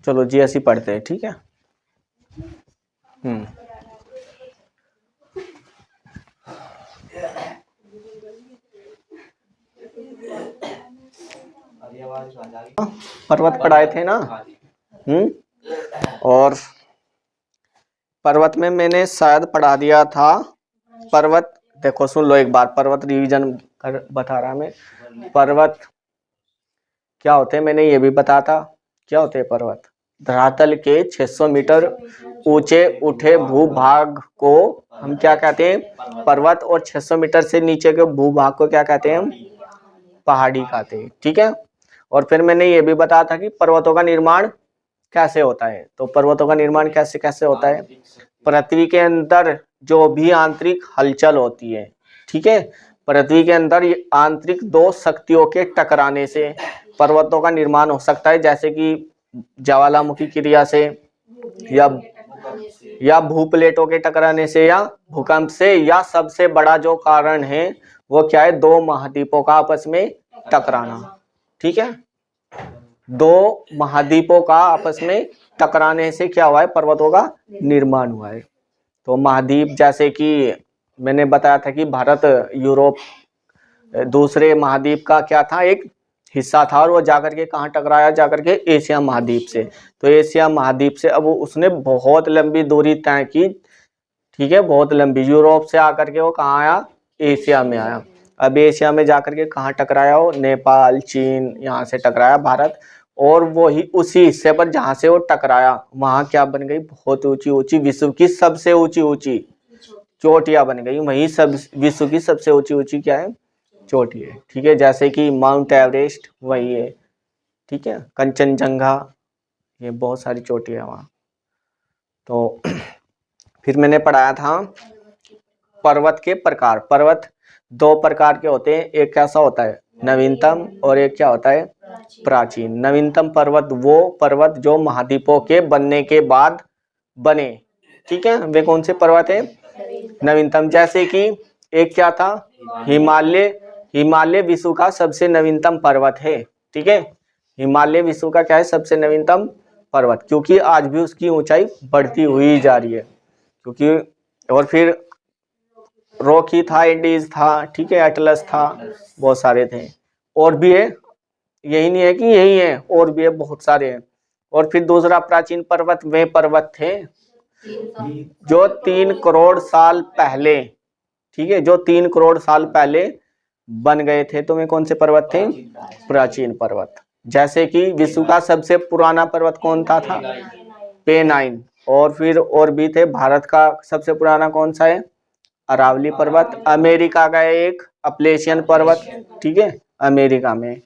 चलो जी ऐसे ही पढ़ते हैं, ठीक है। पर्वत पढ़ाए थे ना। और पर्वत में मैंने शायद पढ़ा दिया था पर्वत। देखो सुन लो एक बार, पर्वत रिवीजन बता रहा मैं। पर्वत क्या होते हैं मैंने ये भी बताया था। क्या होते हैं पर्वत? धरातल के 600 मीटर ऊंचे उठे भूभाग को हम क्या कहते हैं? पर्वत। और 600 मीटर से नीचे के भूभाग को क्या कहते हैं हम? पहाड़ी कहते हैं, ठीक है। और फिर मैंने ये भी बताया था कि पर्वतों का निर्माण कैसे होता है। तो पर्वतों का निर्माण कैसे कैसे होता है? पृथ्वी के अंदर जो भी आंतरिक हलचल होती है, ठीक है, पृथ्वी के अंदर आंतरिक दो शक्तियों के टकराने से पर्वतों का निर्माण हो सकता है, जैसे कि ज्वालामुखी क्रिया से, या भूप्लेटों के टकराने से, या भूकंप से, या सबसे बड़ा जो कारण है वो क्या है? दो महाद्वीपों का आपस में टकराना, ठीक है। दो महाद्वीपों का आपस में टकराने से क्या हुआ है? पर्वतों का निर्माण हुआ है। तो महाद्वीप जैसे कि मैंने बताया था कि भारत यूरोप दूसरे महाद्वीप का क्या था? एक हिस्सा था। और वो जाकर के कहाँ टकराया? जाकर के एशिया महाद्वीप से। तो एशिया महाद्वीप से अब उसने बहुत लंबी दूरी तय की, ठीक है, बहुत लंबी। यूरोप से आकर के वो कहाँ आया? एशिया में आया। अब एशिया में जाकर के कहाँ टकराया? वो नेपाल, चीन, यहाँ से टकराया भारत। और वो ही उसी हिस्से पर जहाँ से वो टकराया वहाँ क्या बन गई? बहुत ऊंची ऊंची, विश्व की सबसे ऊंची ऊंची चोटियां बन गई। वही सब विश्व की सबसे ऊंची ऊंची क्या है? चोटी है, ठीक है। जैसे कि माउंट एवरेस्ट वही है, ठीक है, कंचनजंगा, ये बहुत सारी चोटियां है वहाँ। तो फिर मैंने पढ़ाया था पर्वत के प्रकार। पर्वत दो प्रकार के होते हैं। एक कैसा होता है? नवीनतम। और एक क्या होता है? प्राचीन। नवीनतम पर्वत वो पर्वत जो महाद्वीपों के बनने के बाद बने, ठीक है, वे कौन से पर्वत है? नवीनतम। जैसे कि एक क्या था? हिमालय। हिमालय विश्व का सबसे नवीनतम पर्वत है, ठीक है। हिमालय विश्व का क्या है? सबसे नवीनतम पर्वत, क्योंकि आज भी उसकी ऊंचाई बढ़ती हुई जा रही है। क्योंकि और फिर रॉकी था, एंडीज था, ठीक है, एटलस था, बहुत सारे थे। और भी है, यही नहीं है कि यही है, और भी है, बहुत सारे हैं। और फिर दूसरा प्राचीन पर्वत वे पर्वत थे जो 3 करोड़ साल पहले, ठीक है, जो 3 करोड़ साल पहले बन गए थे। तो वे कौन से पर्वत थे? प्राचीन पर्वत। जैसे कि विश्व का सबसे पुराना पर्वत कौन था? पेनाइन। और फिर और भी थे। भारत का सबसे पुराना कौन सा है? अरावली पर्वत। अमेरिका का एक अपलेशियन पर्वत, ठीक है, अमेरिका में।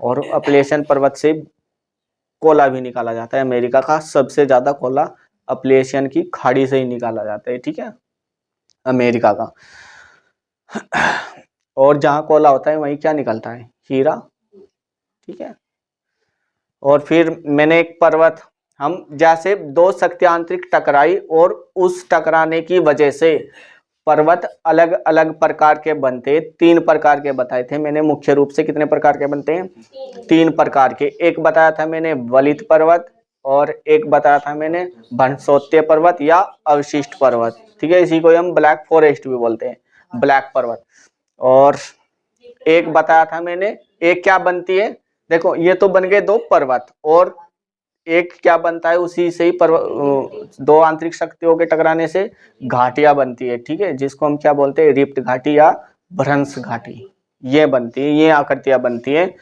और अपलेशियन पर्वत से कोला भी निकाला जाता है। अमेरिका का सबसे ज्यादा कोला अपलेशियन की खाड़ी से ही निकाला जाता है, ठीक है, अमेरिका का। और जहाँ कोला होता है वहीं क्या निकलता है? हीरा, ठीक है। और फिर मैंने एक पर्वत, हम जैसे दो शक्ति आंतरिक टकराई और उस टकराने की वजह से पर्वत अलग अलग प्रकार के बनते। 3 प्रकार के बताए थे मैंने मुख्य रूप से। कितने प्रकार के बनते हैं? 3 प्रकार के। एक बताया था मैंने वलित पर्वत, और एक बताया था मैंने वनस्रोतीय पर्वत या अवशिष्ट पर्वत, ठीक है, इसी को हम ब्लैक फॉरेस्ट भी बोलते हैं, ब्लैक पर्वत। और एक बताया था मैंने, एक क्या बनती है? देखो ये तो बन गए 2 पर्वत, और एक क्या बनता है उसी से ही दो आंतरिक शक्तियों के टकराने से घाटियां बनती है, ठीक है, जिसको हम क्या बोलते हैं? रिफ्ट घाटी या भ्रंश घाटी। ये बनती है, ये आकृतियां बनती है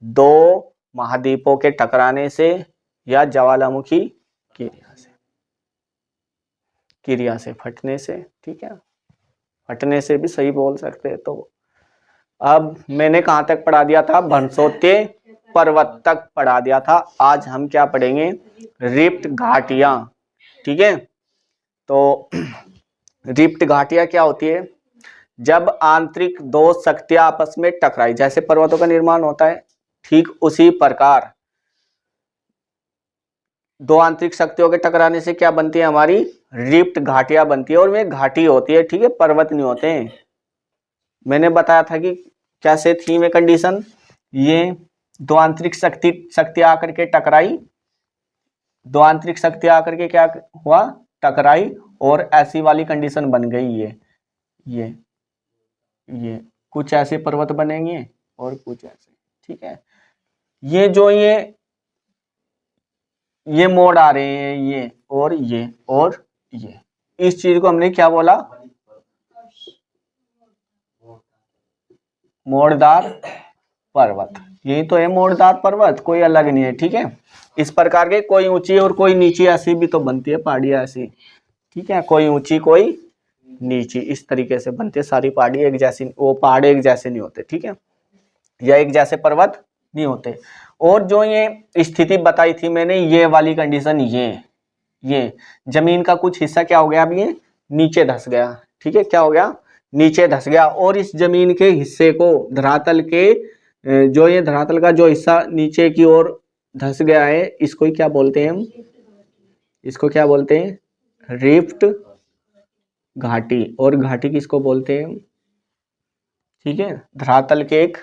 2 महाद्वीपों के टकराने से या ज्वालामुखी क्रिया से फटने से, ठीक है, फटने से भी सही बोल सकते हैं। तो अब मैंने कहां तक पढ़ा दिया था? वनस्रोतीय पर्वत तक पढ़ा दिया था। आज हम क्या पढ़ेंगे? रिफ्ट घाटियां, ठीक है। तो रिफ्ट घाटियां क्या होती है? जब आंतरिक 2 शक्तियां आपस में टकराई, जैसे पर्वतों का निर्माण होता है, ठीक उसी प्रकार 2 आंतरिक शक्तियों के टकराने से क्या बनती है? हमारी रिफ्ट घाटियां बनती है। और वे घाटी होती है, ठीक है, पर्वत नहीं होते हैं। मैंने बताया था कि कैसे थी में कंडीशन, ये 2 आंतरिक शक्ति आकर के टकराई, दो आंतरिक शक्ति आकर के क्या हुआ, टकराई और ऐसी वाली कंडीशन बन गई। ये कुछ ऐसे पर्वत बनेंगे और कुछ ऐसे, ठीक है। ये जो ये मोड़ आ रहे हैं, ये और ये और ये, इस चीज को हमने क्या बोला, मोड़दार पर्वत। यही तो है मोड़दार पर्वत, कोई अलग नहीं है, ठीक है। इस प्रकार के कोई ऊंची और कोई नीची ऐसी भी तो बनती है पहाड़ियां ऐसी, ठीक है, कोई ऊंची कोई नीची, इस तरीके से बनती है सारी पहाड़ी एक जैसी, वो पहाड़ एक जैसे नहीं होते, ठीक है, या एक जैसे पर्वत नहीं होते। और जो ये स्थिति बताई थी मैंने, ये वाली कंडीशन, ये जमीन का कुछ हिस्सा क्या हो गया, अब ये नीचे धंस गया, ठीक है, क्या हो गया, नीचे धंस गया। और इस जमीन के हिस्से को धरातल के, जो ये धरातल का जो हिस्सा नीचे की ओर धंस गया है, इसको ही क्या बोलते हैं हम, इसको क्या बोलते हैं, रिफ्ट घाटी। और घाटी किसको बोलते हैं, ठीक है, धरातल के एक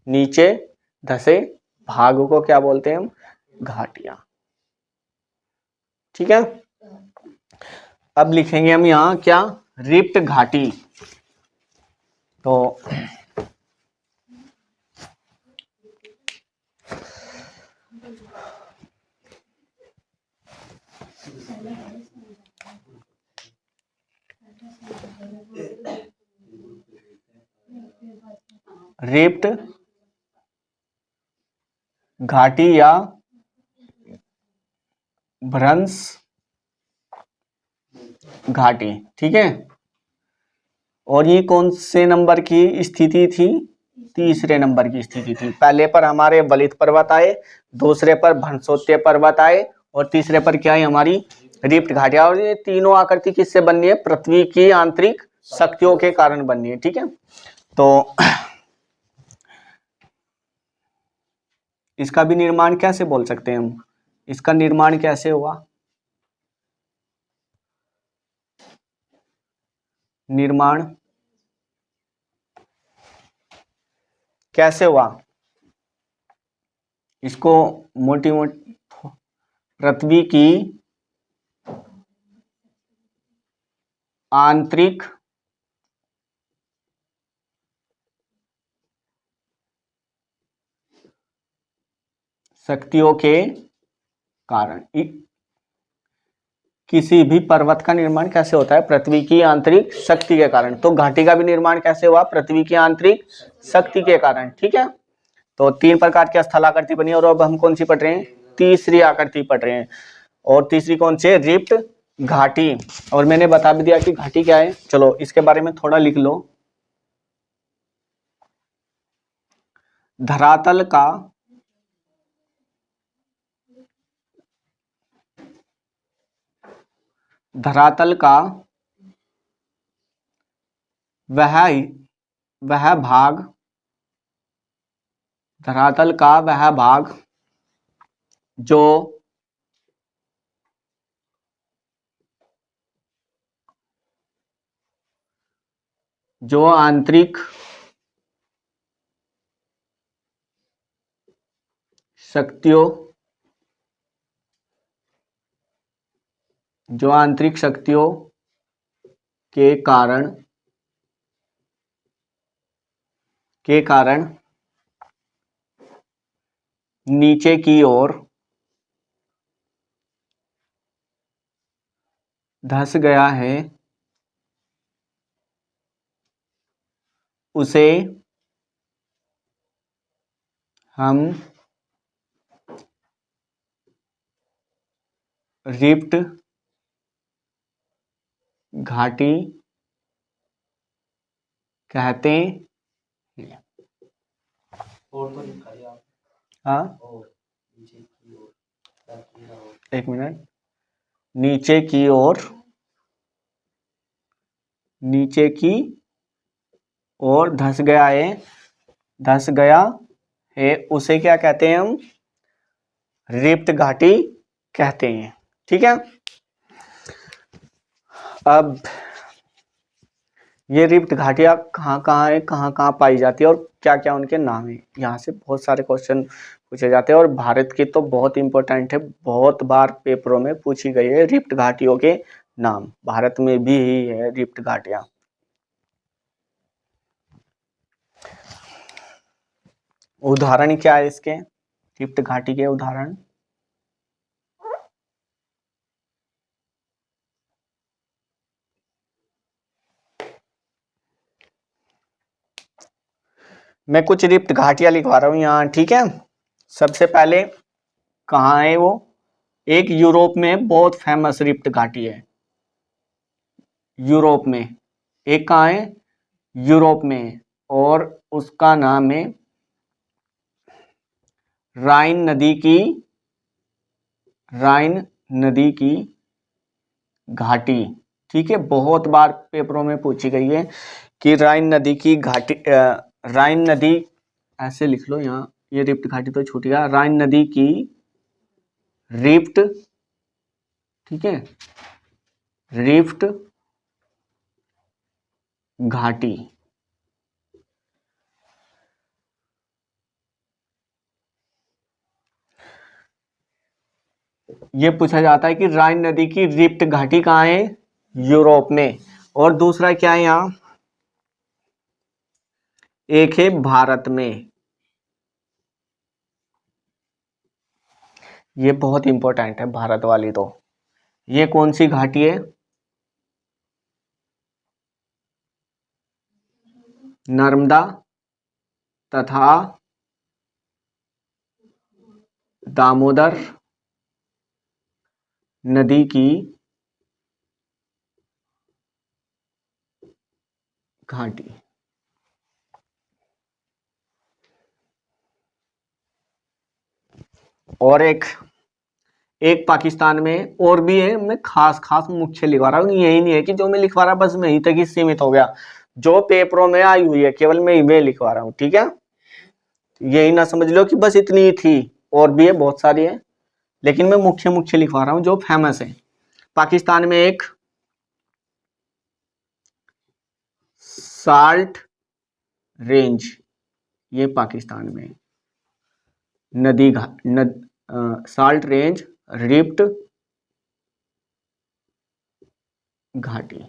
नीचे धसे भाग को क्या बोलते हैं हम, घाटियां, ठीक है। अब लिखेंगे हम यहाँ क्या, रिफ्ट घाटी। तो रिफ्ट घाटी या भ्रंश घाटी, ठीक है। और ये कौन से नंबर की स्थिति थी, तीसरे नंबर की स्थिति थी। पहले पर हमारे बलित पर्वत आए, दूसरे पर भ्रंशोत्य पर्वत आए, और तीसरे पर क्या है हमारी रिफ्ट घाटियां। और ये तीनों आकृति किससे बननी है, पृथ्वी की आंतरिक शक्तियों के कारण बननी है, ठीक है। तो इसका भी निर्माण कैसे बोल सकते हैं हम, इसका निर्माण कैसे हुआ, निर्माण कैसे हुआ, इसको मोटी पृथ्वी की आंतरिक शक्तियों के कारण, किसी भी पर्वत का निर्माण कैसे होता है, पृथ्वी की आंतरिक शक्ति के कारण। तो घाटी का भी निर्माण कैसे हुआ, पृथ्वी की आंतरिक शक्ति के कारण, ठीक है। तो तीन प्रकार की स्थलाकृति बनी, और अब हम कौन सी पढ़ रहे हैं, तीसरी आकृति पढ़ रहे हैं। और तीसरी कौन सी है, रिफ्ट घाटी। और मैंने बता भी दिया कि घाटी क्या है, चलो इसके बारे में थोड़ा लिख लो। धरातल का वह भाग, धरातल का वह भाग जो आंतरिक शक्तियों के कारण नीचे की ओर धंस गया है, उसे हम रिफ्ट घाटी कहते हैं। हाँ, एक मिनट, नीचे की ओर धंस गया है, उसे क्या कहते हैं हम, रिफ्ट घाटी कहते हैं, ठीक है। अब ये रिफ्ट घाटियां कहाँ कहाँ है, कहाँ कहाँ पाई जाती है, और क्या क्या उनके नाम है। यहाँ से बहुत सारे क्वेश्चन पूछे जाते हैं। और भारत की तो बहुत इंपॉर्टेंट है, बहुत बार पेपरों में पूछी गई है रिफ्ट घाटियों के नाम। भारत में भी ही है रिफ्ट घाटियां। उदाहरण क्या है इसके, रिफ्ट घाटी के उदाहरण? मैं कुछ रिफ्ट घाटियां लिखवा रहा हूं यहाँ, ठीक है। सबसे पहले कहाँ है वो? एक यूरोप में बहुत फेमस रिफ्ट घाटी है, यूरोप में। एक कहाँ है? यूरोप में। और उसका नाम है राइन नदी की घाटी, ठीक है। बहुत बार पेपरों में पूछी गई है कि राइन नदी की घाटी, राइन नदी, ऐसे लिख लो यहाँ, ये रिफ्ट घाटी तो छूट गया। राइन नदी की रिफ्ट, ठीक है, रिफ्ट घाटी। ये पूछा जाता है कि राइन नदी की रिफ्ट घाटी कहाँ है? यूरोप में। और दूसरा क्या है यहाँ? एक है भारत में। ये बहुत इंपॉर्टेंट है भारत वाली तो। ये कौन सी घाटी है? नर्मदा तथा दामोदर नदी की घाटी। और एक पाकिस्तान में और भी है। मैं खास खास मुख्य लिखवा रहा हूँ, यही नहीं है कि जो मैं लिखवा रहा बस मैं यहीं तक ही सीमित हो गया। जो पेपरों में आई हुई है केवल मैं लिखवा रहा हूँ, ठीक है। यही ना समझ लो कि बस इतनी ही थी, और भी है, बहुत सारी है, लेकिन मैं मुख्य मुख्य लिखवा रहा हूँ जो फेमस है। पाकिस्तान में एक साल्ट रेंज, ये पाकिस्तान में नदी साल्ट रेंज रिफ्ट घाटी।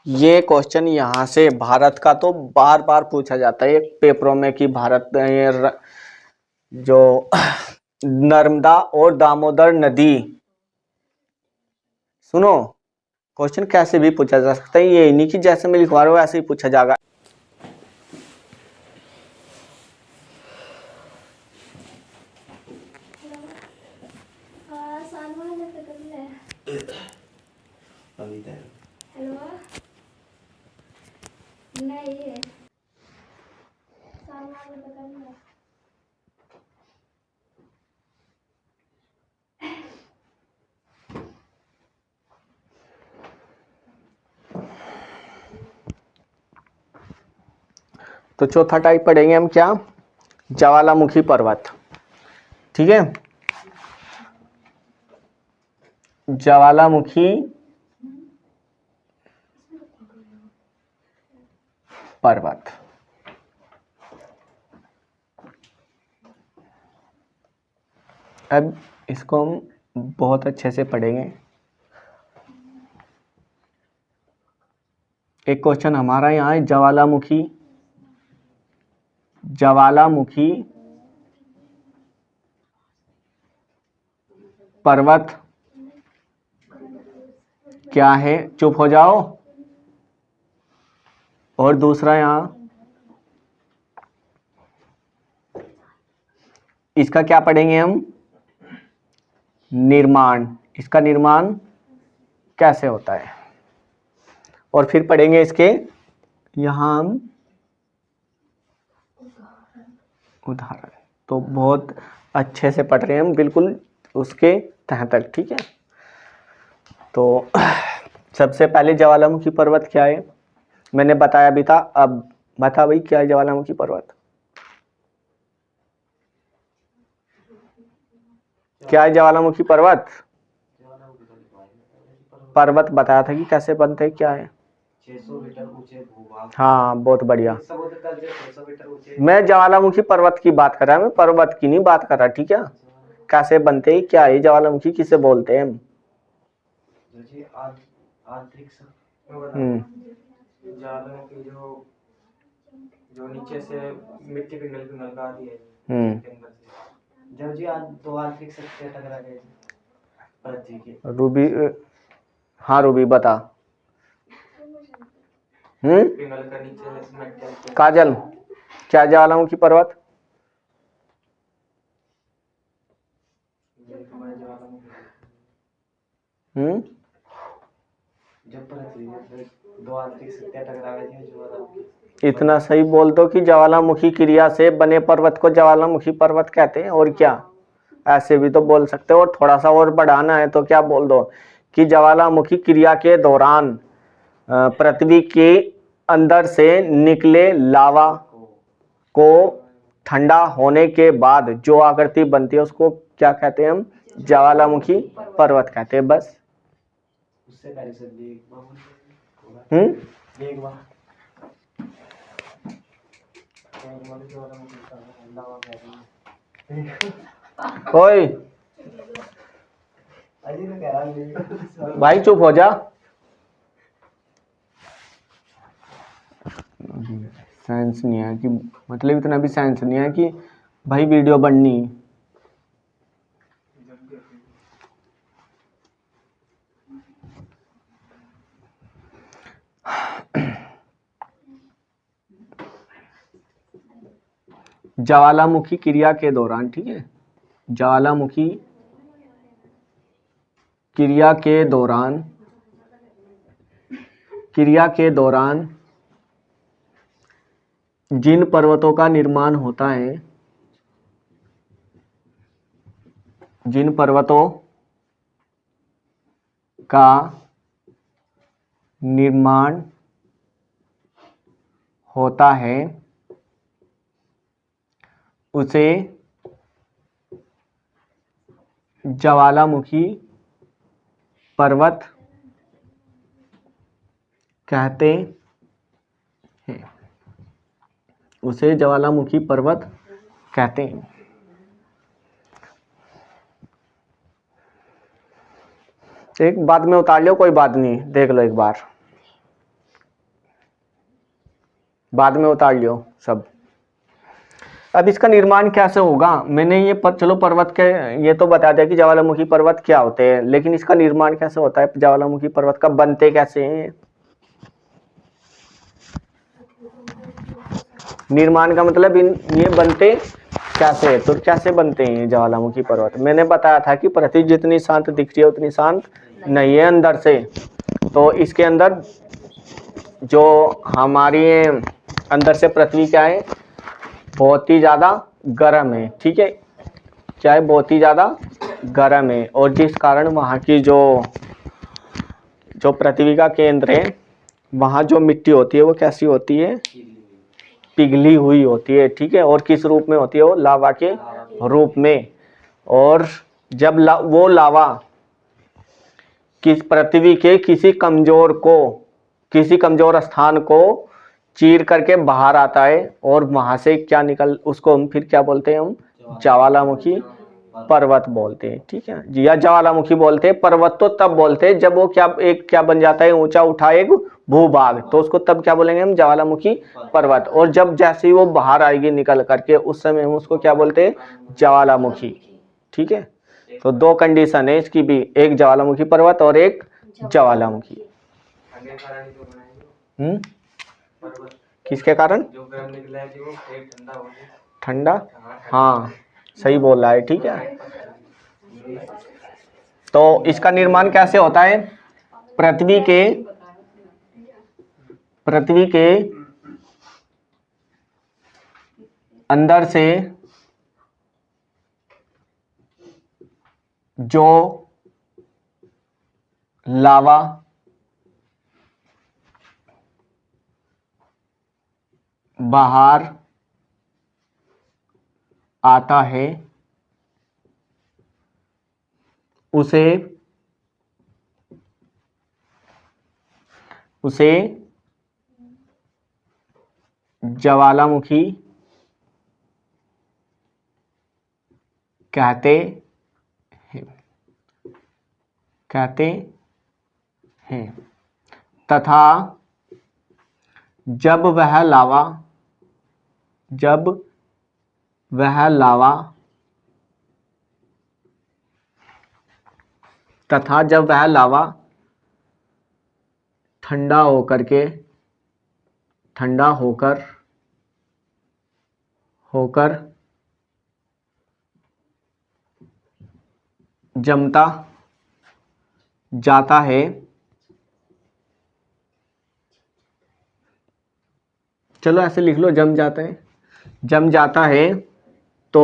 ये क्वेश्चन यहाँ से भारत का तो बार बार पूछा जाता है पेपरों में कि भारत जो नर्मदा और दामोदर नदी, सुनो, क्वेश्चन कैसे भी पूछा जा सकता है, ये नहीं कि जैसे मैं लिखवा रहा हूँ ऐसे ही पूछा जाएगा। तो चौथा टाइप पढ़ेंगे हम क्या? ज्वालामुखी पर्वत, ठीक है। ज्वालामुखी पर्वत, अब इसको हम बहुत अच्छे से पढ़ेंगे। एक क्वेश्चन हमारा यहाँ है, ज्वालामुखी पर्वत क्या है? चुप हो जाओ। और दूसरा यहाँ, इसका क्या पढ़ेंगे हम? निर्माण, इसका निर्माण कैसे होता है। और फिर पढ़ेंगे इसके यहाँ हम उदाहरण। तो बहुत अच्छे से पढ़ रहे हैं हम, बिल्कुल उसके तह तक, ठीक है। तो सबसे पहले ज्वालामुखी पर्वत क्या है मैंने बताया भी था, अब बता भाई क्या है ज्वालामुखी पर्वत? क्या है ज्वालामुखी पर्वत? पर्वत बताया था कि कैसे बनते हैं, क्या है? 600 मीटर ऊंचे भूभाग। हाँ बहुत बढ़िया। समुद्र तल से 600 मीटर ऊंचे। मैं ज्वालामुखी पर्वत की बात कर रहा, मैं पर्वत की नहीं बात कर रहा, ठीक है? कैसे बनते हैं, क्या है ज्वालामुखी, किसे बोलते हैं हम? जी आंतरिक ज्वालामुखी जो नीचे से मिट्टी पिघल पिघल कर आती है के अंदर से, जब जी दो आंतरिक शक्तियां टकरा गई पृथ्वी के। रूबी, हाँ रूबी बता। पिघल कर नीचे से काजल, क्या ज्वालामुखी पर्वत? जब पृथ्वी में दो आंतरिक शक्तियां टकरा गई थी ज्वालामुखी। इतना सही बोल दो कि ज्वालामुखी क्रिया से बने पर्वत को ज्वालामुखी पर्वत कहते हैं, और क्या? ऐसे भी तो बोल सकते हो, और थोड़ा सा और बढ़ाना है तो क्या बोल दो कि ज्वालामुखी क्रिया के दौरान पृथ्वी के अंदर से निकले लावा को ठंडा होने के बाद जो आकृति बनती है उसको क्या कहते हैं हम? ज्वालामुखी पर्वत कहते हैं। बस। उससे पहले से एक बार ओए भाई चुप हो जा। साइंस नहीं है कि, मतलब इतना भी साइंस नहीं है कि भाई वीडियो बननी। ज्वालामुखी क्रिया के दौरान, ठीक है, ज्वालामुखी क्रिया के दौरान जिन पर्वतों का निर्माण होता है, जिन पर्वतों का निर्माण होता है उसे ज्वालामुखी पर्वत कहते हैं, उसे ज्वालामुखी पर्वत कहते हैं। एक बाद में उतार लो, कोई बात नहीं, देख लो एक बार, बाद में उतार लियो सब। अब इसका निर्माण कैसे होगा? मैंने ये चलो पर्वत के ये तो बता दिया कि ज्वालामुखी पर्वत क्या होते हैं, लेकिन इसका निर्माण कैसे होता है, ज्वालामुखी पर्वत का बनते कैसे हैं? निर्माण का मतलब ये बनते कैसे, तो कैसे बनते हैं ये ज्वालामुखी पर्वत? मैंने बताया था कि पृथ्वी जितनी शांत दिख रही है उतनी शांत नहीं है अंदर से। तो इसके अंदर जो हमारी अंदर से पृथ्वी क्या है, बहुत ही ज्यादा गर्म है, ठीक है, क्या है, बहुत ही ज्यादा गर्म है, और जिस कारण वहाँ की जो पृथ्वी का केंद्र है वहाँ जो मिट्टी होती है वो कैसी होती है, पिघली हुई होती है, ठीक है, और किस रूप में होती है, वो लावा के रूप में। और जब वो लावा किस पृथ्वी के किसी कमजोर स्थान को चीर करके बाहर आता है, और वहां से क्या निकल, उसको हम फिर क्या बोलते हैं, हम ज्वालामुखी पर्वत बोलते हैं, ठीक है, या ज्वालामुखी बोलते हैं। पर्वत तो तब बोलते हैं जब वो क्या बन जाता है, ऊंचा उठा एक भूभाग, तो उसको तब क्या बोलेंगे हम, ज्वालामुखी पर्वत। और जब जैसे ही वो बाहर आएगी निकल करके, उस समय हम उसको क्या बोलते हैं, ज्वालामुखी, ठीक है। तो दो कंडीशन है इसकी भी, एक ज्वालामुखी पर्वत और एक ज्वालामुखी। किसके कारण? जो गर्म निकला है वो ठंडा हो गया। ठंडा, हाँ सही बोल रहा है, ठीक है। तो इसका निर्माण कैसे होता है? पृथ्वी के अंदर से जो लावा बाहर आता है उसे उसे ज्वालामुखी कहते हैं तथा जब वह लावा ठंडा होकर जमता जाता है, चलो ऐसे लिख लो, जम जाता है तो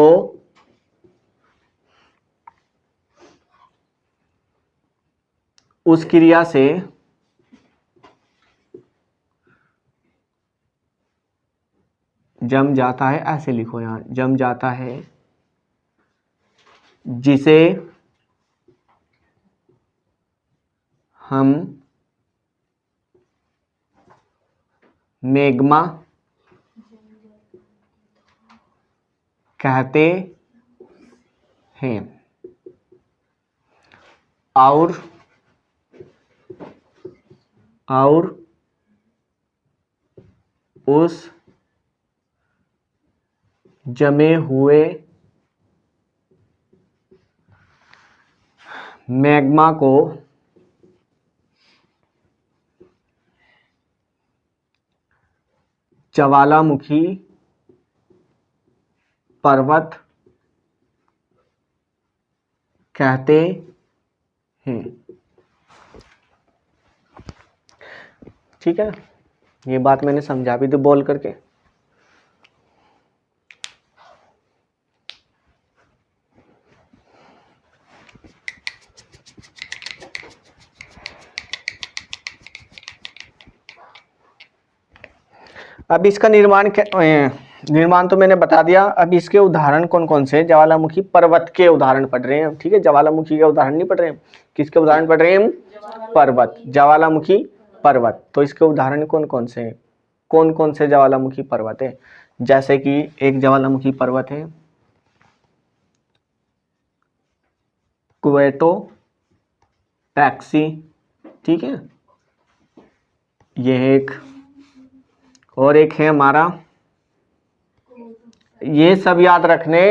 उस क्रिया से जम जाता है, ऐसे लिखो यहां, जम जाता है जिसे हम मैग्मा कहते हैं और उस जमे हुए मैग्मा को ज्वालामुखी पर्वत कहते हैं। ठीक है, ये बात मैंने समझा भी दी बोल करके। अब इसका निर्माण तो मैंने बता दिया। अब इसके उदाहरण कौन कौन से? ज्वालामुखी पर्वत के उदाहरण पढ़ रहे हैं, ठीक है। ज्वालामुखी के उदाहरण नहीं पढ़ रहे हैं, किसके उदाहरण पढ़ रहे हैं? पर्वत, ज्वालामुखी पर्वत। तो इसके उदाहरण कौन कौन से हैं? कौन कौन से ज्वालामुखी पर्वत है? जैसे कि एक ज्वालामुखी पर्वत है क्वेटो टैक्सी, ठीक है, ये एक। और एक है हमारा, ये सब याद रखने,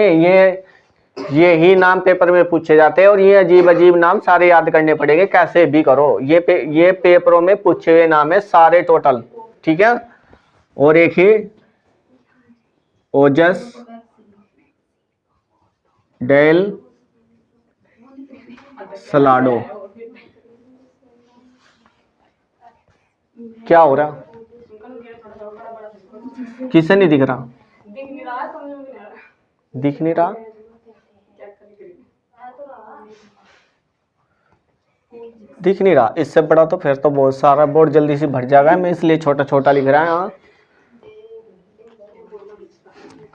ये ही नाम पेपर में पूछे जाते हैं और ये अजीब अजीब नाम सारे याद करने पड़ेंगे, कैसे भी करो। ये पेपरों में पूछे हुए नाम है सारे टोटल, ठीक है। और एक है ओजस डेल सलाडो। क्या हो रहा? किसे नहीं दिख रहा? दिख नहीं रहा? दिख नहीं रहा? इससे बड़ा तो फिर तो बहुत सारा बोर्ड जल्दी से भर जाएगा, मैं इसलिए छोटा छोटा लिख रहा है। हाँ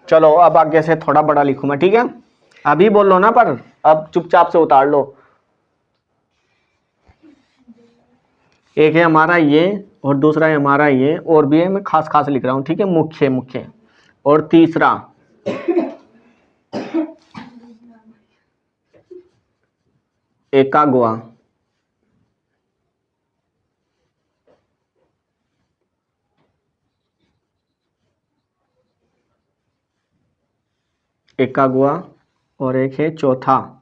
चलो, अब आगे से थोड़ा बड़ा लिखूं मैं, ठीक है। अभी बोल लो ना, पर अब चुपचाप से उतार लो। एक है हमारा ये और दूसरा है हमारा ये, और भी है, मैं खास खास लिख रहा हूं, ठीक है, मुख्य मुख्य। और तीसरा एकागुआ, एकागुआ। और एक है चौथा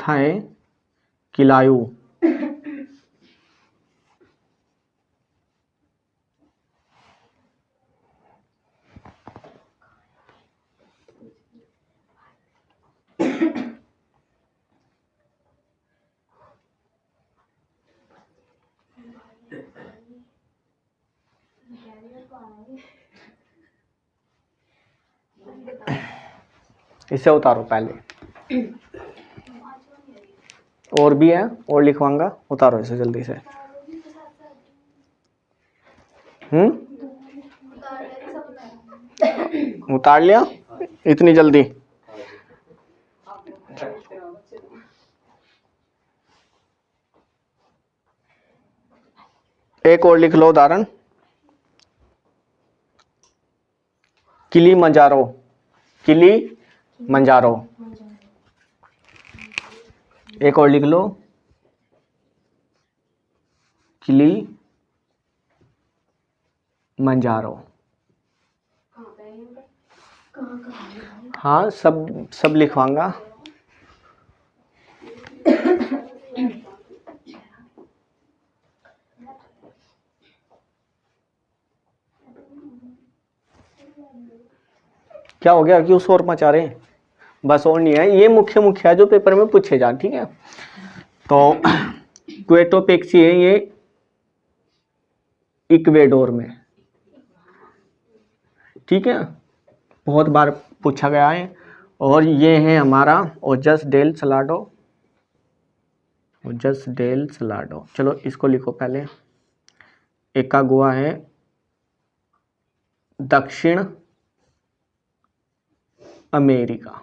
है किलायू। इसे उतारो पहले, और भी है, और लिखवाऊंगा, उतारो इसे जल्दी से। उतार लिया इतनी जल्दी? एक और लिख लो उदाहरण, किलिमंजारो, किलिमंजारो। एक और लिख लो, किलिमंजारो। हाँ सब लिखवाऊंगा। क्या हो गया, क्यों शोर मचा रहे हैं? बस और नहीं है, ये मुख्य मुख्य है जो पेपर में पूछे जा, ठीक है। तो क्वेटो पेक्सी है ये इक्वेडोर में, ठीक है, बहुत बार पूछा गया है। और ये है हमारा ओजस डेल सलाडो, ओजस डेल सलाडो। चलो इसको लिखो पहले। एकागुआ है दक्षिण अमेरिका।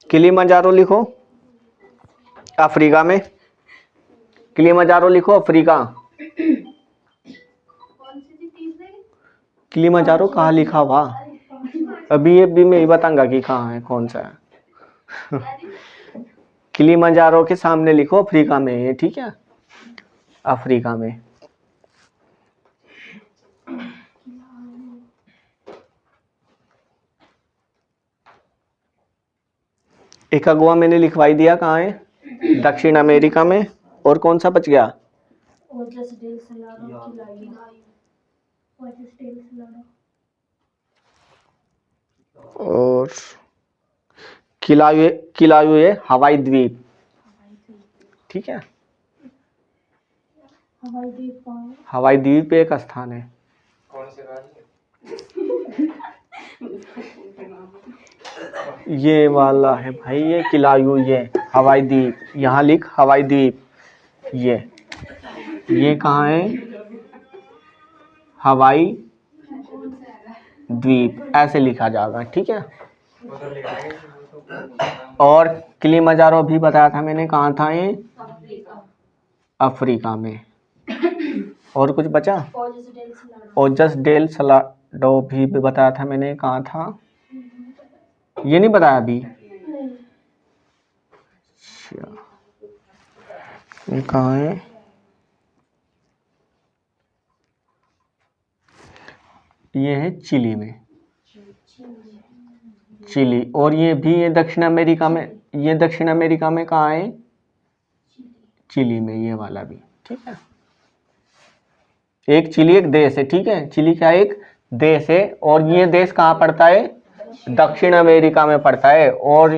किलिमंजारो लिखो अफ्रीका में, किलिमंजारो लिखो अफ्रीका। किलिमंजारो कहाँ लिखा हुआ? अभी मैं ही बताऊंगा कि कहाँ है, कौन सा है। किलिमंजारो के सामने लिखो अफ्रीका में है, ठीक है, अफ्रीका में। एकागुआ मैंने लिखवाई दिया, कहाँ है? दक्षिण अमेरिका में। और कौन सा बच गया? और किलाउए हवाई द्वीप, ठीक है। हवाई द्वीप एक स्थान है। कौन से राज्य? ये वाला है भाई, ये किलायू, ये हवाई द्वीप, यहाँ लिख हवाई द्वीप। ये कहाँ है? हवाई द्वीप, ऐसे लिखा जाएगा, ठीक है। और किलिमंजारो भी बताया था मैंने, कहाँ था ये? अफ्रीका में। और कुछ बचा? ओजस डेल सलाडो भी बताया था मैंने, कहाँ था? ये नहीं बताया अभी। ये कहाँ है? ये है चिली में, चिली। और ये भी ये दक्षिण अमेरिका में, ये दक्षिण अमेरिका में कहाँ है? चिली में, ये वाला भी, ठीक है। एक चिली एक देश है, ठीक है, चिली क्या एक देश है। और ये देश कहाँ पड़ता है? दक्षिण अमेरिका में पड़ता है। और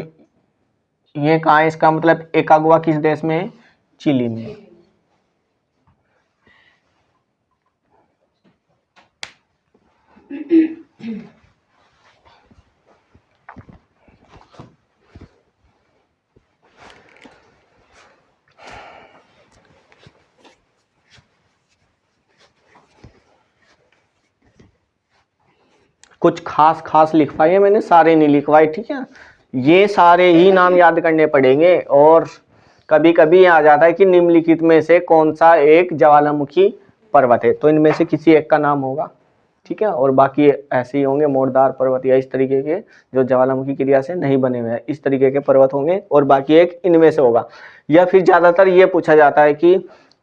ये कहाँ है, इसका मतलब एकागुआ किस देश में है? चिली में। कुछ खास खास लिखवाए मैंने, सारे नहीं लिखवाए, ठीक है। ये सारे ही नाम याद करने पड़ेंगे। और कभी कभी आ जाता है कि निम्नलिखित में से कौन सा एक ज्वालामुखी पर्वत है, तो इनमें से किसी एक का नाम होगा, ठीक है, और बाकी ऐसे ही होंगे मोड़दार पर्वत या इस तरीके के जो ज्वालामुखी क्रिया से नहीं बने हुए हैं, इस तरीके के पर्वत होंगे, और बाकी एक इनमें से होगा। या फिर ज्यादातर ये पूछा जाता है कि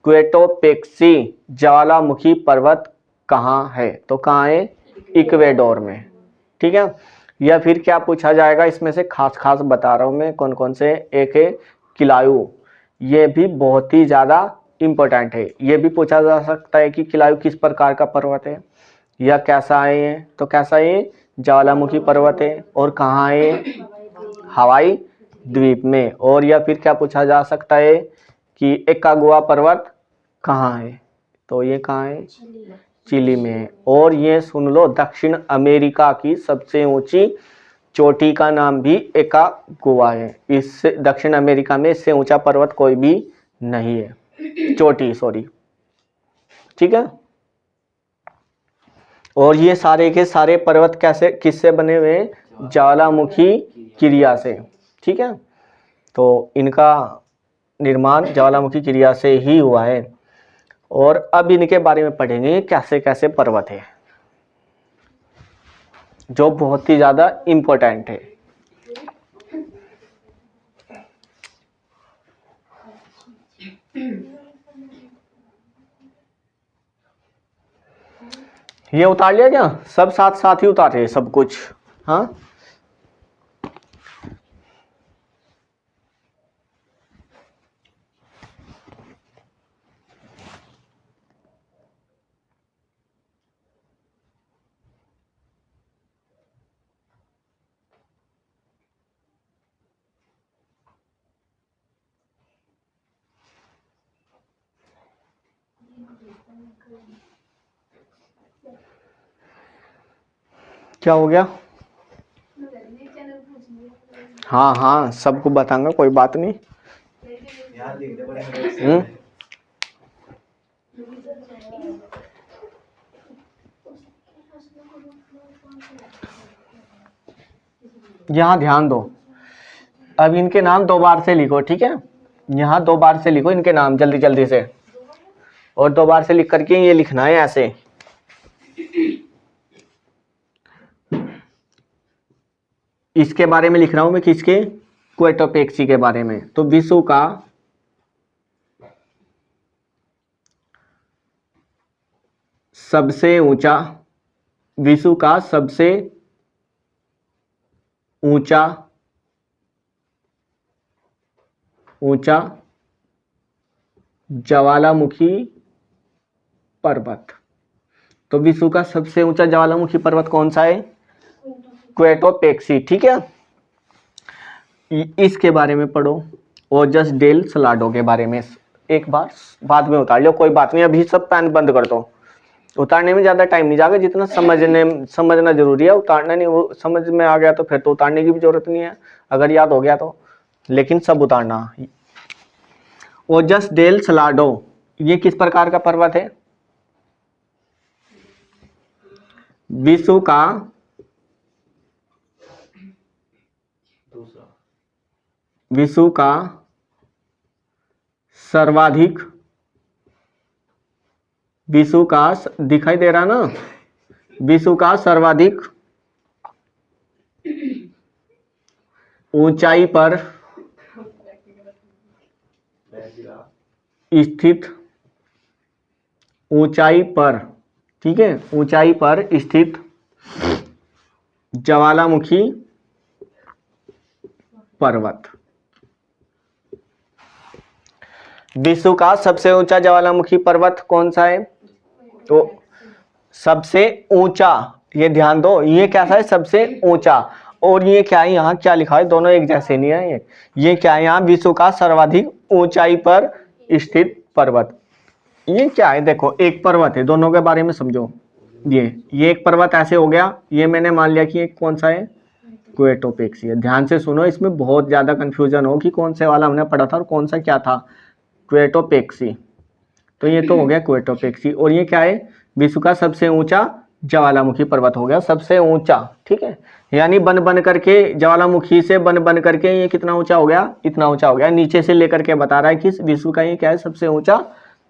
क्वेटोपेक्सी ज्वालामुखी पर्वत कहाँ है, तो कहाँ है, इक्वेडोर में, ठीक है। या फिर क्या पूछा जाएगा, इसमें से खास खास बता रहा हूं मैं कौन कौन से। एक है किलायू, ये भी बहुत ही ज्यादा इंपॉर्टेंट है, ये भी पूछा जा सकता है कि किलायू किस प्रकार का पर्वत है या कैसा है ये, तो कैसा है, ज्वालामुखी पर्वत है, और कहाँ है, हवाई द्वीप में। और या फिर क्या पूछा जा सकता है कि एकागुआ पर्वत कहाँ है, तो ये कहाँ है, चिली में है। और ये सुन लो, दक्षिण अमेरिका की सबसे ऊंची चोटी का नाम भी एकागुआ है। इस दक्षिण अमेरिका में इससे ऊंचा पर्वत कोई भी नहीं है, चोटी सॉरी, ठीक है। और ये सारे के सारे पर्वत कैसे किससे बने हुए हैं, ज्वालामुखी क्रिया से, ठीक है। तो इनका निर्माण ज्वालामुखी क्रिया से ही हुआ है। और अब इनके बारे में पढ़ेंगे कैसे कैसे पर्वत है, जो बहुत ही ज्यादा इंपॉर्टेंट है। ये उतार लिया क्या, सब साथ साथ ही उतारे सब कुछ, हाँ। क्या हो गया, हाँ हाँ सबको बताऊंगा, कोई बात नहीं। यार लिख दे बड़े यहाँ ध्यान दो, अब इनके नाम 2 बार से लिखो, ठीक है। यहाँ 2 बार से लिखो इनके नाम जल्दी जल्दी से, और 2 बार से लिख करके ये लिखना है ऐसे। इसके बारे में लिख रहा हूं मैं, किसके, क्वेटोपेक्सी के बारे में। तो विश्व का सबसे ऊंचा, विश्व का सबसे ऊंचा ऊंचा ज्वालामुखी पर्वत, तो विश्व का सबसे ऊंचा ज्वालामुखी पर्वत कौन सा है, क्वेटोपेक्सी, ठीक है। इसके बारे में पढ़ो। ओजस डेल सलाडो के बारे में एक बार बाद में उतार लो, कोई बात नहीं, अभी सब पेन बंद कर दो। उतारने में ज्यादा टाइम नहीं जाएगा, जितना समझना जरूरी है, उतारना नहीं, वो समझ में आ गया तो फिर तो उतारने की भी जरूरत नहीं है, अगर याद हो गया तो, लेकिन सब उतारना। ओजस डेल सलाडो ये किस प्रकार का पर्वत है, विश्व का विश्व का सर्वाधिक, विश्व का, दिखाई दे रहा ना, विश्व का सर्वाधिक ऊंचाई पर स्थित, ऊंचाई पर, ठीक है, ऊंचाई पर स्थित ज्वालामुखी पर्वत। विश्व का सबसे ऊंचा ज्वालामुखी पर्वत कौन सा है, तो सबसे ऊंचा, ये ध्यान दो, ये कैसा है, सबसे ऊंचा, और ये क्या है, यहाँ क्या लिखा है, दोनों एक जैसे नहीं है, ये क्या है, यहाँ विश्व का सर्वाधिक ऊंचाई पर स्थित पर्वत, ये क्या है, देखो एक पर्वत है, दोनों के बारे में समझो। ये एक पर्वत ऐसे हो गया, ये मैंने मान लिया कि एक कौन सा है, क्वेटोपेक्सी है। ध्यान से सुनो, इसमें बहुत ज्यादा कंफ्यूजन हो कि कौन से वाला हमने पढ़ा था और कौन सा क्या था, क्वेटोपेक्सी। तो ये तो हो गया क्वेटोपेक्सी, और ये क्या है, विश्व का सबसे ऊंचा ज्वालामुखी पर्वत हो गया, सबसे ऊंचा, ठीक है। यानी बन बन करके, ज्वालामुखी से बन बन करके ये कितना ऊंचा हो गया, इतना ऊंचा हो गया, नीचे से लेकर के बता रहा है कि विश्व का ये क्या है, सबसे ऊंचा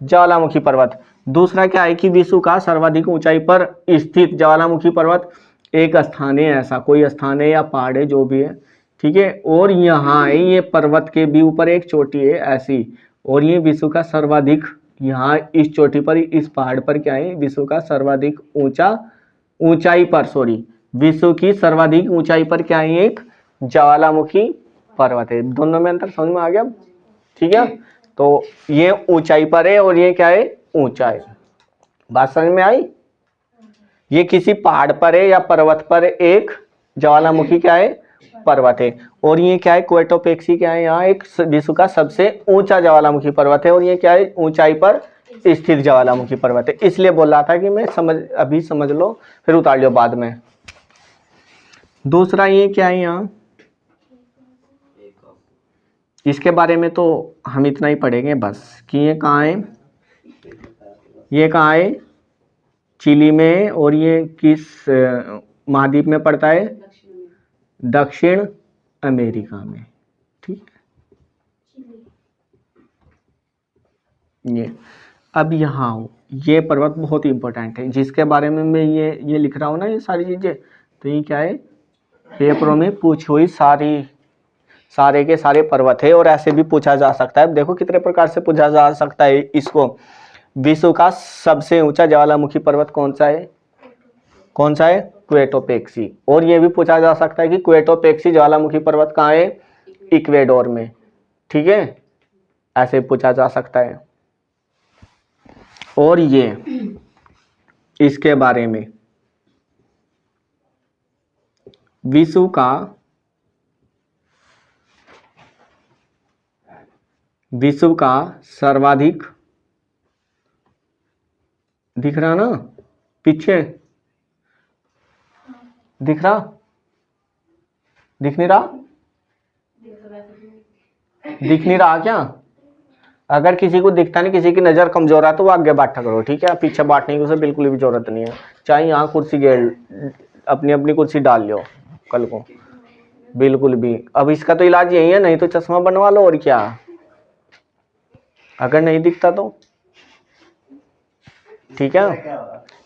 ज्वालामुखी पर्वत। दूसरा क्या है कि विश्व का सर्वाधिक ऊंचाई पर स्थित ज्वालामुखी पर्वत एक स्थान है, ऐसा कोई स्थान है या पहाड़ है जो भी है, ठीक है। और यहाँ है ये पर्वत के भी ऊपर एक चोटी है ऐसी, और ये विश्व का सर्वाधिक, यहाँ इस चोटी पर इस पहाड़ पर क्या है, विश्व का सर्वाधिक ऊंचाई पर, सॉरी, विश्व की सर्वाधिक ऊंचाई पर क्या है, एक ज्वालामुखी पर्वत है। दोनों में अंतर समझ में आ गया, ठीक है। तो ये ऊंचाई पर है और ये क्या है, ऊंचा है। बात समझ में आई। ये किसी पहाड़ पर है या पर्वत पर एक ज्वालामुखी क्या है, पर्वत है। और ये क्या है, क्वेटोपेक्सी क्या है, यहाँ एक विश्व का सबसे ऊंचा ज्वालामुखी पर्वत है, और ये क्या है, ऊंचाई पर स्थित ज्वालामुखी पर्वत है। इसलिए बोल रहा था कि मैं अभी समझ लो फिर उतार लो बाद में। दूसरा ये क्या है, यहाँ इसके बारे में तो हम इतना ही पढ़ेंगे बस, कि ये कहाँ है, ये कहाँ है, चिली में, और ये किस महाद्वीप में पड़ता है, दक्षिण अमेरिका में, ठीक है। ये अब यहाँ ये पर्वत बहुत ही इंपॉर्टेंट है, जिसके बारे में मैं ये लिख रहा हूँ ना, ये सारी चीजें, तो ये क्या है, पेपरों में पूछी हुई सारे के सारे पर्वत है। और ऐसे भी पूछा जा सकता है, देखो कितने प्रकार से पूछा जा सकता है इसको। विश्व का सबसे ऊंचा ज्वालामुखी पर्वत कौन सा है, कौन सा है, क्वेटोपेक्सी। और ये भी पूछा जा सकता है कि क्वेटोपेक्सी ज्वालामुखी पर्वत कहाँ है, इक्वेडोर में, ठीक है, ऐसे पूछा जा सकता है। और ये इसके बारे में विश्व का सर्वाधिक, दिख रहा ना पीछे, दिख रहा, दिख नहीं रहा, दिख नहीं रहा क्या। अगर किसी को दिखता नहीं, किसी की नजर कमजोर है तो वो आगे बैठा करो, ठीक है। पीछे बैठने की उसे बिल्कुल भी जरूरत नहीं है, चाहे यहाँ कुर्सी अपनी अपनी कुर्सी डाल लो कल को, बिल्कुल भी। अब इसका तो इलाज यही है, नहीं तो चश्मा बनवा लो, और क्या, अगर नहीं दिखता तो, ठीक है।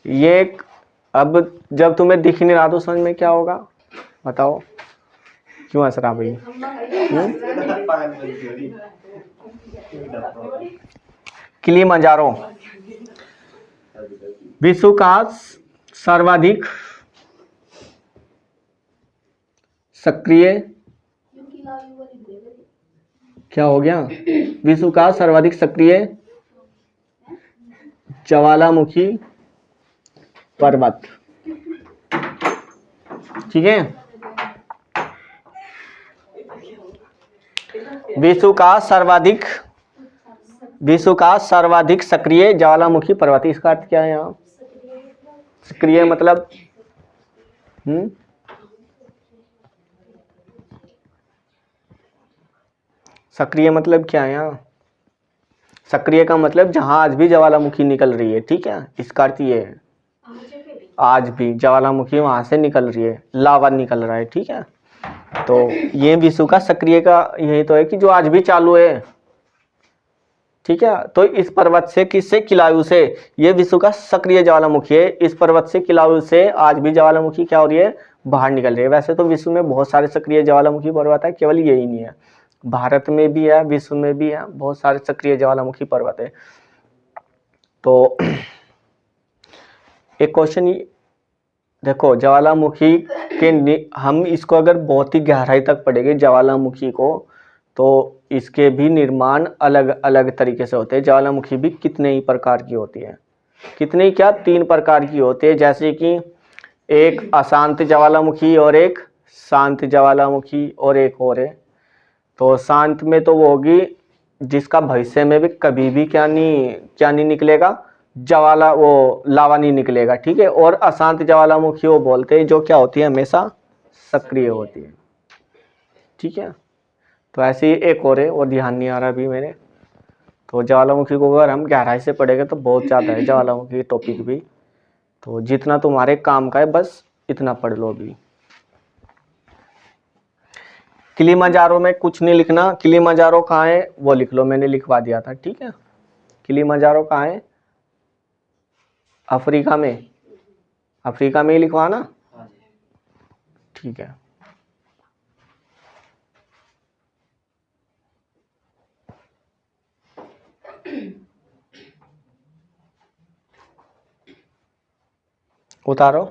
ये अब जब तुम्हें दिख नहीं रहा तो समझ में क्या होगा, बताओ, क्यों हंस रहा भाई। किलिमंजारो विश्व का सर्वाधिक सक्रिय, क्या हो गया, विश्व का सर्वाधिक सक्रिय ज्वालामुखी पर्वत, ठीक है। विश्व का सर्वाधिक सक्रिय ज्वालामुखी पर्वत, इसका अर्थ क्या है यहाँ, सक्रिय मतलब सक्रिय मतलब क्या है यहाँ, सक्रिय का मतलब जहां आज भी ज्वालामुखी निकल रही है, ठीक है। इसका अर्थ ये है, आज भी ज्वालामुखी वहां से निकल रही है, लावा निकल रहा है, ठीक है। तो ये विश्व का सक्रिय का यही तो है कि जो आज भी चालू है, ठीक है। तो इस पर्वत से, किससे, किलायु से, ये विश्व का सक्रिय ज्वालामुखी है। इस पर्वत से, किलायु से आज भी ज्वालामुखी क्या हो रही है, बाहर निकल रही है। वैसे तो विश्व में बहुत सारे सक्रिय ज्वालामुखी पर्वत है, केवल यही नहीं है, भारत में भी है, विश्व में भी है, बहुत सारे सक्रिय ज्वालामुखी पर्वत है। तो एक क्वेश्चन देखो, ज्वालामुखी के हम इसको अगर बहुत ही गहराई तक पढ़ेंगे ज्वालामुखी को, तो इसके भी निर्माण अलग अलग तरीके से होते हैं। ज्वालामुखी भी कितने ही प्रकार की होती है, कितने ही क्या, 3 प्रकार की होती है। जैसे कि एक अशांत ज्वालामुखी और एक शांत ज्वालामुखी और एक और है। तो शांत में तो वो होगी जिसका भविष्य में भी कभी भी क्या नहीं निकलेगा, वो लावा नहीं निकलेगा, ठीक है। और अशांत ज्वालामुखी वो बोलते हैं जो क्या होती है, हमेशा सक्रिय होती है, ठीक है। तो ऐसे ही एक और है, और ध्यान नहीं आ रहा अभी मेरे। तो ज्वालामुखी को अगर हम गहराई से पढ़ेंगे तो बहुत ज़्यादा है ज्वालामुखी टॉपिक भी, तो जितना तुम्हारे काम का है बस इतना पढ़ लो अभी। किलिमंजारो में कुछ नहीं लिखना, किलिमंजारो कहाँ है वो लिख लो, मैंने लिखवा दिया था, ठीक है। किलिमंजारो कहाँ है? अफ्रीका में। अफ्रीका में ही लिखवा ना। हाँ जी। ठीक है। उतारो।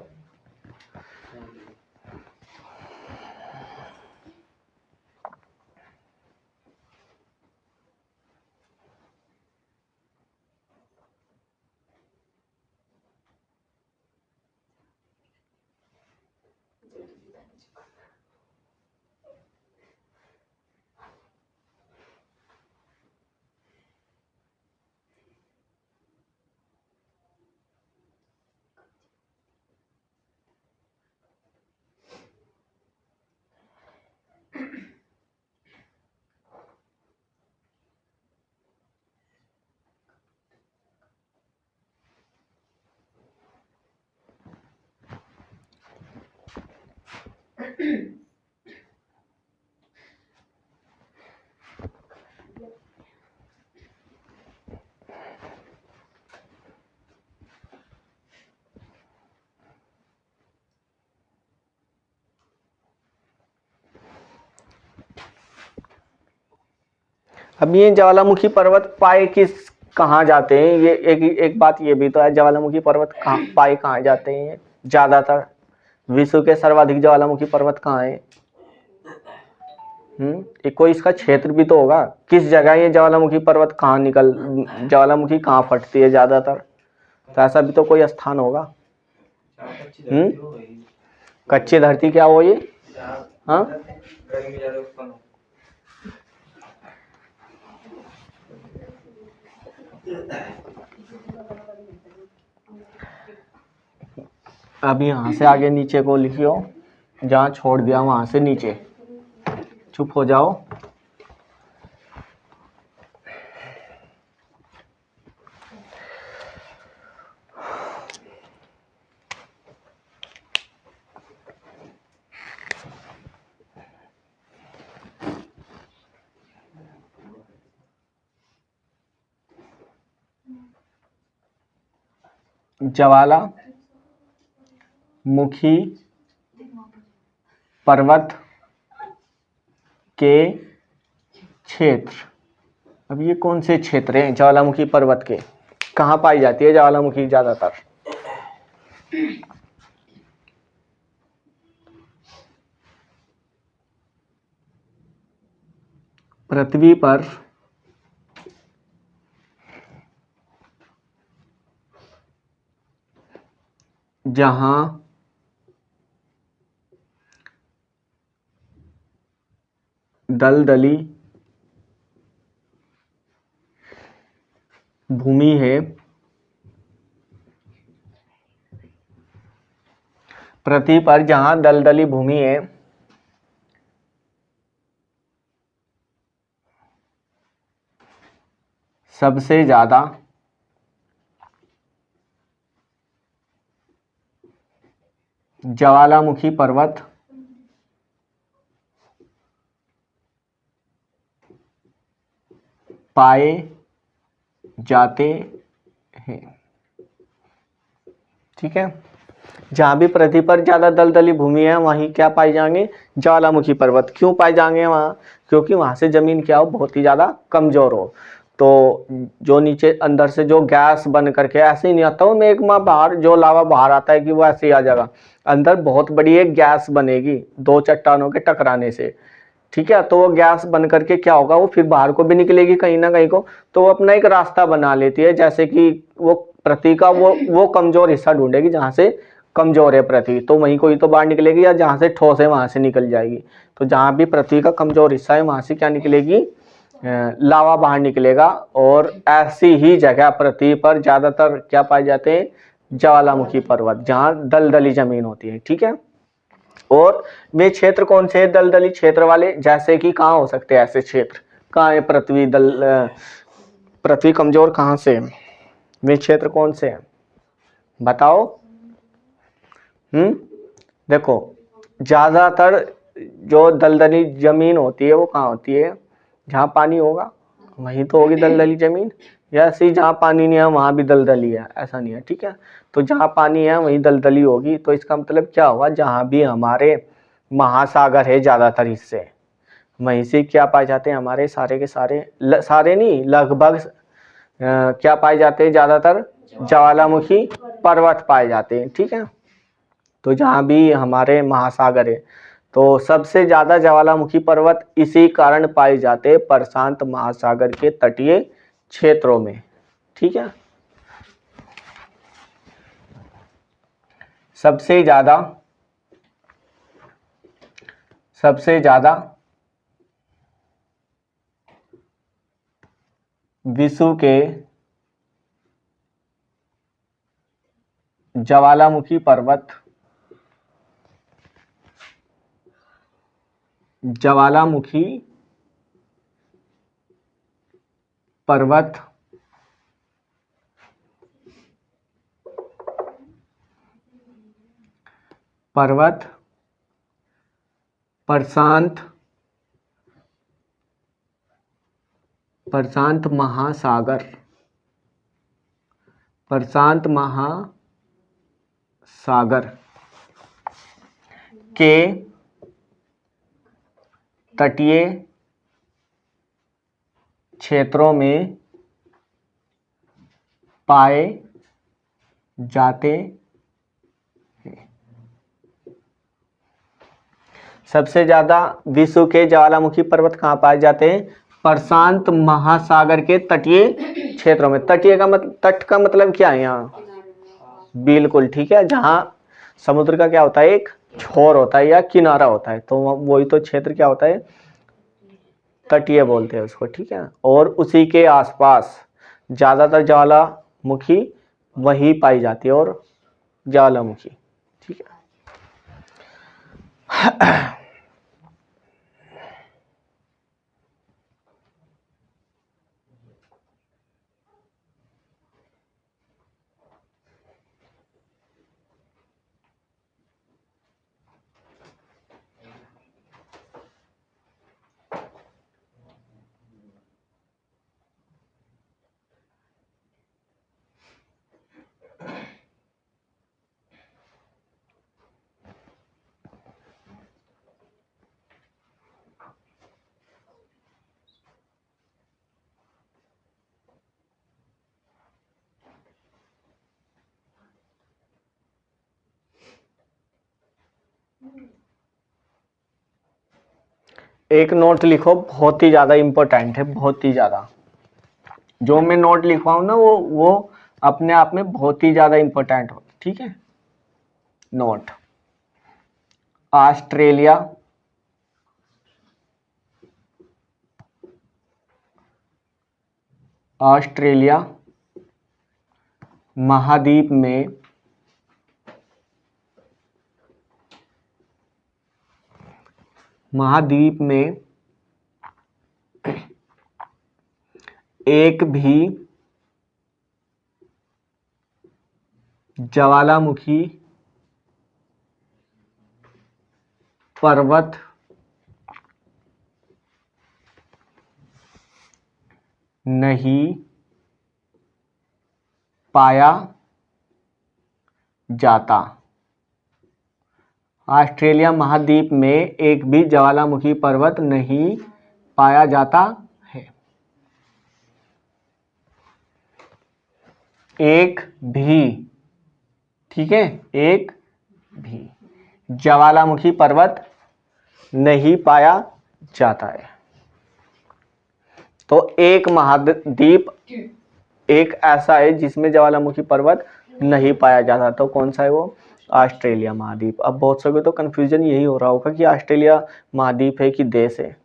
अब ये ज्वालामुखी पर्वत पाए किस कहाँ जाते हैं? ये एक बात ये भी तो है, ज्वालामुखी पर्वत कहाँ पाए कहाँ जाते हैं? ज्यादातर विश्व के सर्वाधिक ज्वालामुखी पर्वत कहाँ है? एक कोई इसका क्षेत्र भी तो होगा, किस जगह ये ज्वालामुखी पर्वत कहाँ ज्वालामुखी कहाँ फटती है ज्यादातर, तो ऐसा भी तो कोई स्थान होगा। कच्ची धरती क्या हो ये? हाँ, अब यहाँ से आगे नीचे को लिखियो, जहाँ छोड़ दिया वहां से नीचे। चुप हो जाओ। ज्वालामुखी पर्वत के क्षेत्र, अब ये कौन से क्षेत्र हैं ज्वालामुखी पर्वत के? कहाँ पाई जाती है ज्वालामुखी ज्यादातर? पृथ्वी पर जहां दलदली भूमि है, पृथ्वी पर जहां दलदली भूमि है, सबसे ज्यादा ज्वालामुखी पर्वत पाए जाते हैं। ठीक है, जहां भी पृथ्वी पर ज्यादा दलदली भूमि है वहीं क्या पाए जाएंगे? ज्वालामुखी पर्वत। क्यों पाए जाएंगे वहां? क्योंकि वहां से जमीन क्या हो, बहुत ही ज्यादा कमजोर हो, तो जो नीचे अंदर से जो गैस बन करके ऐसे ही नहीं आता हो मैग्मा बाहर, जो लावा बाहर आता है कि वो ऐसे ही आ जाएगा, अंदर बहुत बड़ी एक गैस बनेगी दो चट्टानों के टकराने से। ठीक है, तो वो गैस बन करके क्या होगा, वो फिर बाहर को भी निकलेगी कहीं ना कहीं को, तो वो अपना एक रास्ता बना लेती है, जैसे कि वो पृथ्वी का वो कमजोर हिस्सा ढूंढेगी, जहां से कमजोर है पृथ्वी तो वहीं कोई तो बाहर निकलेगी, या जहां से ठोस है वहां से निकल जाएगी। तो जहां भी पृथ्वी का कमजोर हिस्सा है वहां से क्या निकलेगी? लावा बाहर निकलेगा। और ऐसी ही जगह पृथ्वी पर ज्यादातर क्या पाए जाते हैं? ज्वालामुखी पर्वत, जहां दलदली जमीन होती है। ठीक है, और वे क्षेत्र कौन से दलदली क्षेत्र वाले? जैसे कि कहाँ हो सकते हैं ऐसे क्षेत्र? कहाँ है पृथ्वी कमजोर कहाँ से है? वे क्षेत्र कौन से हैं बताओ? देखो, ज्यादातर जो दलदली जमीन होती है वो कहाँ होती है? जहाँ पानी होगा, वहीं तो होगी दलदली जमीन, या ऐसी जहाँ पानी नहीं है वहां भी दलदली है, ऐसा नहीं है, ठीक है। तो जहाँ पानी है वहीं दलदली होगी। तो इसका मतलब क्या हुआ, जहाँ भी हमारे महासागर है ज्यादातर हिस्से, वहीं से क्या पाए जाते हैं, हमारे सारे के सारे, सारे नहीं लगभग क्या पाए जाते हैं, ज्यादातर ज्वालामुखी पर्वत पाए जाते हैं, ठीक है। तो जहाँ भी हमारे महासागर है तो सबसे ज्यादा ज्वालामुखी पर्वत इसी कारण पाए जाते हैं प्रशांत महासागर के तटीय क्षेत्रों में, ठीक है। सबसे ज्यादा विश्व के ज्वालामुखी पर्वत प्रशांत महासागर के तटीय क्षेत्रों में पाए जाते हैं। सबसे ज्यादा विश्व के ज्वालामुखी पर्वत कहाँ पाए जाते हैं, प्रशांत महासागर के तटीय क्षेत्रों में। तटीय का मतलब, तट का मतलब क्या है यहाँ, बिल्कुल ठीक है, जहाँ समुद्र का क्या होता है, एक छोर होता है या किनारा होता है, तो वही तो क्षेत्र क्या होता है, तटीय बोलते हैं उसको, ठीक है। और उसी के आसपास ज्यादातर ज्वालामुखी वही पाई जाती है, और ज्वालामुखी, ठीक है। एक नोट लिखो, बहुत ही ज्यादा इंपॉर्टेंट है, बहुत ही ज्यादा। जो मैं नोट लिखवाऊं ना वो अपने आप में बहुत ही ज्यादा इंपॉर्टेंट हो, ठीक है। नोट, ऑस्ट्रेलिया महाद्वीप में एक भी ज्वालामुखी पर्वत नहीं पाया जाता। ऑस्ट्रेलिया महाद्वीप में एक भी ज्वालामुखी पर्वत नहीं पाया जाता है। एक भी, ठीक है, एक भी ज्वालामुखी पर्वत नहीं पाया जाता है। तो एक महाद्वीप एक ऐसा है जिसमें ज्वालामुखी पर्वत नहीं पाया जाता, तो कौन सा है वो, ऑस्ट्रेलिया महाद्वीप। अब बहुत सभी तो कंफ्यूजन यही हो रहा होगा कि ऑस्ट्रेलिया महाद्वीप है कि देश है।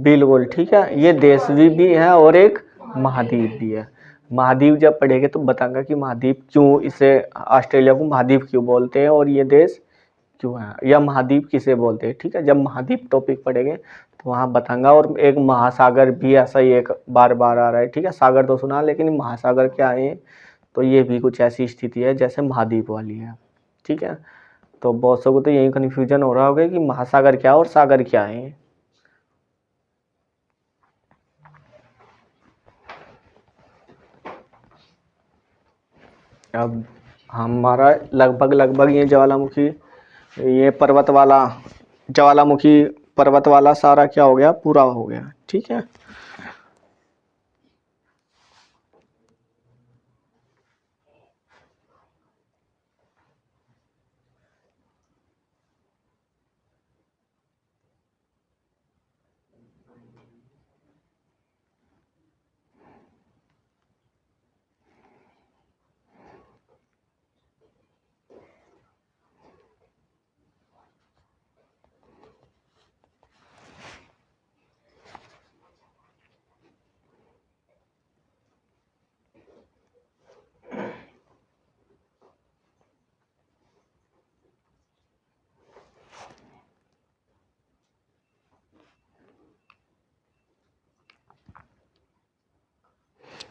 बिल्कुल ठीक है, ये देश भी है और एक महाद्वीप भी है। महाद्वीप जब पढ़ेंगे तो बताऊंगा कि महाद्वीप क्यों, इसे ऑस्ट्रेलिया को महाद्वीप क्यों बोलते हैं और ये देश क्यों है, या महाद्वीप किसे बोलते हैं, ठीक है। जब महाद्वीप टॉपिक पढ़ेंगे तो वहाँ बताऊंगा। और एक महासागर भी ऐसा ही एक बार बार आ रहा है, ठीक है। सागर तो सुना, लेकिन महासागर क्या है, तो ये भी कुछ ऐसी स्थिति है जैसे महाद्वीप वाली है, ठीक है। तो बहुत सौ को तो यही कन्फ्यूजन हो रहा होगा कि महासागर क्या और सागर क्या है। अब हमारा लगभग ये ज्वालामुखी, ये ज्वालामुखी पर्वत वाला सारा क्या हो गया, पूरा हो गया। ठीक है,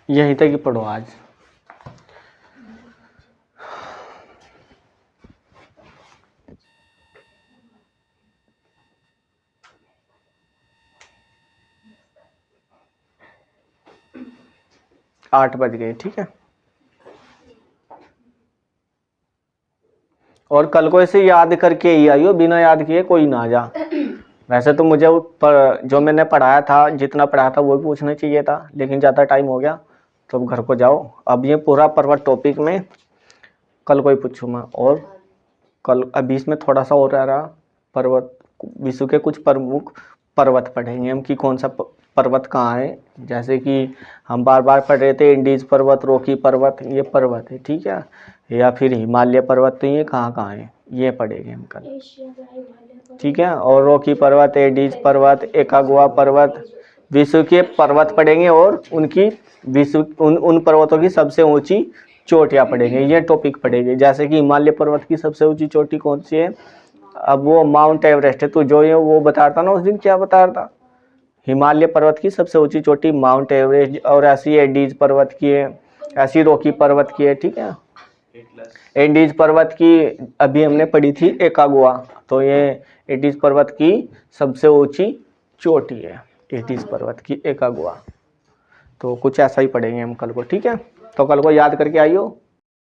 यहीं तक ही पढ़ो आज। आठ बज गए। ठीक है, और कल को ऐसे याद करके ही आइयो, बिना याद किए कोई ना जा। वैसे तो मुझे जो मैंने पढ़ाया था, जितना पढ़ाया था वो भी पूछना चाहिए था, लेकिन ज़्यादा टाइम हो गया तो अब घर को जाओ। अब ये पूरा पर्वत टॉपिक में कल को ही पूछूंगा। और कल अभी इसमें थोड़ा सा और रहा, पर्वत, विश्व के कुछ प्रमुख पर्वत पढ़ेंगे हम कि कौन सा पर्वत कहाँ है। जैसे कि हम बार बार पढ़ रहे थे इंडीज पर्वत, रॉकी पर्वत, ये पर्वत है। ठीक है, या फिर हिमालय पर्वत, तो ये कहाँ है, ये पढ़ेंगे हम कल। ठीक है, और रॉकी पर्वत, एंडीज पर्वत, एकागुआ पर्वत, विश्व के पर्वत पढ़ेंगे और उनकी उन पर्वतों की सबसे ऊंची चोटियां पढ़ेंगे। ये टॉपिक पढ़ेंगे। जैसे कि हिमालय पर्वत की सबसे ऊंची चोटी कौन सी है, अब वो माउंट एवरेस्ट है। तो जो ये वो बता रहा था ना उस दिन, क्या बता रहा था, हिमालय पर्वत की सबसे ऊंची चोटी माउंट एवरेस्ट, और ऐसी एंडीज पर्वत की है, ऐसी रॉकी पर्वत की है। ठीक है, एंडीज पर्वत की अभी हमने पढ़ी थी एकागुआ, तो ये एंडीज पर्वत की सबसे ऊंची चोटी है, एंडीज पर्वत की एकागुआ। तो कुछ ऐसा ही पढ़ेंगे हम कल को। ठीक है, तो कल को याद करके आइयो।